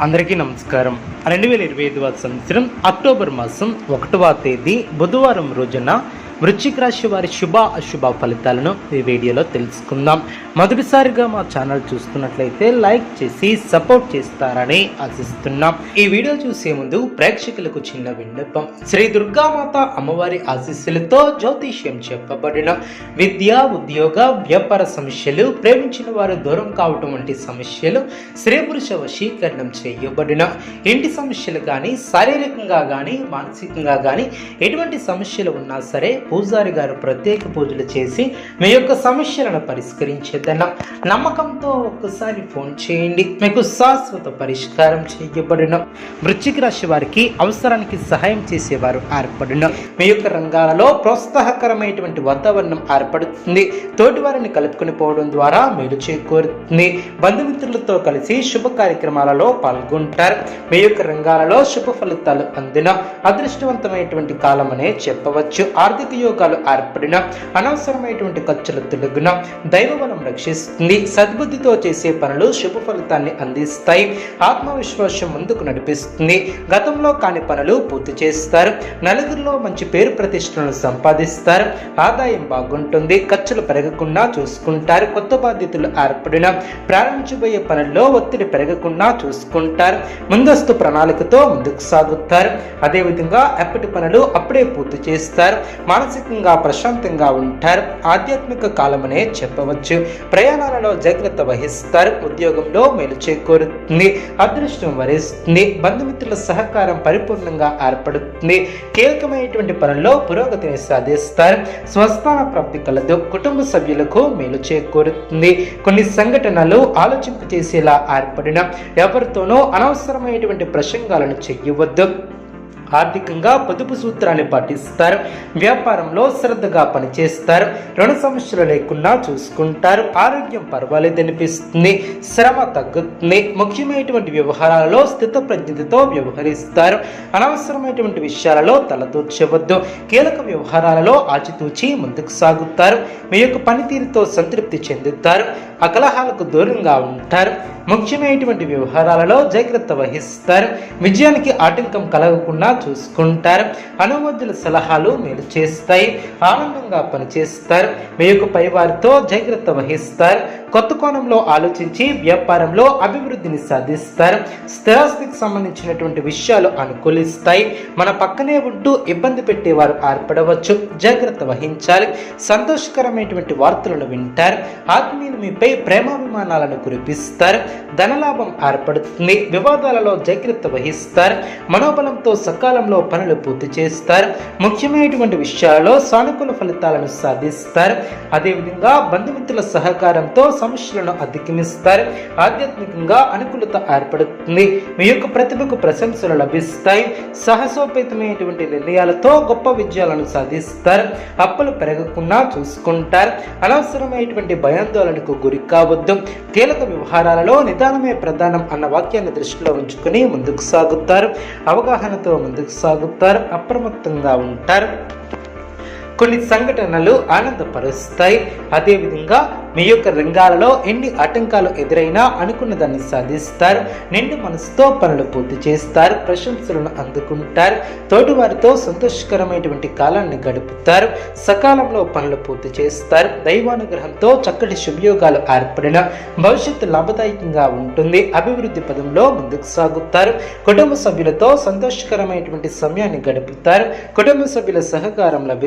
అందరికీ నమస్కారం. 2025వ సంవత్సరం అక్టోబర్ మాసం 1వ తేదీ బుధవారం రోజున వృశ్చిక రాశి వారి శుభ అశుభ ఫలితాలను ఈ వీడియోలో తెలుసుకుందాం. మొదటిసారిగా మా ఛానల్ చూస్తున్నట్లయితే లైక్ చేసి సపోర్ట్ చేస్తారని ఆశిస్తున్నాం. ఈ వీడియో చూసే ముందు ప్రేక్షకులకు చిన్న విన్నపం. శ్రీ దుర్గామాత అమ్మవారి ఆశీస్సులతో జ్యోతిష్యం చెప్పబడిన విద్య, ఉద్యోగ, వ్యాపార సమస్యలు, ప్రేమించిన వారు దూరం కావటం వంటి సమస్యలు, స్త్రీ పురుష వశీకరణం చేయబడిన ఇంటి సమస్యలు కానీ, శారీరకంగా కానీ, మానసికంగా కానీ ఎటువంటి సమస్యలు ఉన్నా సరే పూజారి గారు ప్రత్యేక పూజలు చేసి మీ యొక్క సమస్యలను పరిష్కరించేదన్న నమ్మకంతో ఒక్కసారి ఫోన్ చేయండి. మీకు శాశ్వత పరిష్కారం చేయబడిన వృశ్చిక రాశి వారికి అవసరానికి సహాయం చేసేవారు ఏర్పడిన మీ యొక్క రంగాలలో ప్రోత్సాహకరమైనటువంటి వాతావరణం ఏర్పడుతుంది. తోటి వారిని కలుపుకొని పోవడం ద్వారా మేలు చేకూరుతుంది. బంధుమిత్రులతో కలిసి శుభ కార్యక్రమాలలో పాల్గొంటారు. మీ యొక్క రంగాలలో శుభ ఫలితాలు అందిన అదృష్టవంతమైనటువంటి కాలం అనే చెప్పవచ్చు. ఆర్థిక యోగాలు ఏర్పడిన అనవసరమైనటువంటి ఖర్చులు తొలగిన దైవబలం రక్షిస్తుంది. సద్బుద్ధితో చేసే పనులు శుభ ఫలితాన్ని అందిస్తాయి. ఆత్మవిశ్వాసం ముందుకు నడిపిస్తుంది. గతంలో కాని పనులు పూర్తి చేస్తారు. నలుగురిలో మంచి పేరు ప్రతిష్టలను సంపాదిస్తారు. ఆదాయం బాగుంటుంది. ఖర్చులు పెరగకుండా చూసుకుంటారు. కొత్త బాధ్యతలు ఏర్పడిన ప్రారంభించబోయే పనుల్లో ఒత్తిడి పెరగకుండా చూసుకుంటారు. ముందస్తు ప్రణాళికతో ముందుకు సాగుతారు. అదేవిధంగా ఎప్పటి పనులు అప్పుడే పూర్తి చేస్తారు. మానసికంగా ప్రశాంతంగా ఉంటారు. ఆధ్యాత్మిక కాలమనే చెప్పవచ్చు. ప్రయాణాలలో జాగ్రత్త వహిస్తారు. ఉద్యోగంలో మేలు చేకూరుతుంది. అదృష్టం వరిస్తుంది. బంధుమిత్రుల సహకారం పరిపూర్ణంగా ఏర్పడుతుంది. కీలకమైనటువంటి పనుల్లో పురోగతిని సాధిస్తారు. స్వస్థాన ప్రాప్తి కలదు. కుటుంబ సభ్యులకు మేలు చేకూరుతుంది. కొన్ని సంఘటనలు ఆలోచింపు చేసేలా ఏర్పడిన ఎవరితోనూ అనవసరమైనటువంటి ప్రసంగాలను చెయ్యవద్దు. ఆర్థికంగా పొదుపు సూత్రాన్ని పాటిస్తారు. వ్యాపారంలో శ్రద్ధగా పనిచేస్తారు. రుణ సమస్యలు లేకుండా చూసుకుంటారు. ఆరోగ్యం పర్వాలేదనిపిస్తుంది. శ్రమ తగ్గుతుంది. ముఖ్యమైనటువంటి వ్యవహారాలలో స్థితప్రజ్ఞతతో వ్యవహరిస్తారు. అనవసరమైనటువంటి విషయాలలో తలదూర్చవద్దు. కీలక వ్యవహారాలలో ఆచితూచి ముందుకు సాగుతారు. మీ యొక్క పనితీరుతో సంతృప్తి చెందుతారు. అకలహాలకు దూరంగా ఉంటారు. ముఖ్యమైనటువంటి వ్యవహారాలలో జాగ్రత్త వహిస్తారు. విజయానికి ఆటంకం కలగకుండా చూసుకుంటారు. అనుమతుల సలహాలు మేలు చేస్తాయి. ఆనందంగా పనిచేస్తారు. మీ యొక్క పైవారితో జాగ్రత్త వహిస్తారు. కొత్త కోణంలో ఆలోచించి వ్యాపారంలో అభివృద్ధిని సాధిస్తారు. స్థిరాస్తికి సంబంధించినటువంటి విషయాలు అనుకూలిస్తాయి. మన పక్కనే ఉంటూ ఇబ్బంది పెట్టేవారు ఏర్పడవచ్చు. జాగ్రత్త వహించాలి. సంతోషకరమైనటువంటి వార్తలను వింటారు. ఆత్మీయులు మీపై ప్రేమాభిమానాలను కురిపిస్తారు. ధనలాభం ఏర్పడుతుంది. వివాదాలలో జాగ్రత్త వహిస్తారు. మనోబలంతో సకాలంలో పనులు పూర్తి చేస్తారు. ముఖ్యమైనటువంటి విషయాలలో సానుకూల ఫలితాలను సాధిస్తారు. అదేవిధంగా బంధుమిత్రుల సహకారంతో సమస్యలను అధిగమిస్తారు. ఆధ్యాత్మికంగా అనుకూలత ఏర్పడుతుంది. మీ యొక్క ప్రతిభకు ప్రశంసలు లభిస్తాయి. సాహసోపేతమైనటువంటి నిర్ణయాలతో గొప్ప విజయాలను సాధిస్తారు. అప్పులు పెరగకుండా చూసుకుంటారు. అనవసరమైనటువంటి భయాందోళనకు గురి కావద్దు. కీలక వ్యవహారాలలో నిదానమే ప్రధానం అన్న వాక్యాన్ని దృష్టిలో ఉంచుకుని ముందుకు సాగుతారు. అవగాహనతో ముందుకు సాగుతారు. అప్రమత్తంగా ఉంటారు. కొన్ని సంఘటనలు ఆనందపరుస్తాయి. అదేవిధంగా మీ యొక్క రంగాలలో ఎన్ని ఆటంకాలు ఎదురైనా అనుకున్న దాన్ని సాధిస్తారు. నిండు మనసుతో పనులు పూర్తి చేస్తారు. ప్రశంసలను అందుకుంటారు. తోటివారితో సంతోషకరమైనటువంటి కాలాన్ని గడుపుతారు. సకాలంలో పనులు పూర్తి చేస్తారు. దైవానుగ్రహంతో చక్కటి శుభయోగాలు ఏర్పడిన భవిష్యత్తు లాభదాయకంగా ఉంటుంది. అభివృద్ధి పదంలో ముందుకు సాగుతారు. కుటుంబ సభ్యులతో సంతోషకరమైనటువంటి సమయాన్ని గడుపుతారు. కుటుంబ సభ్యుల సహకారం లభిస్తుంది.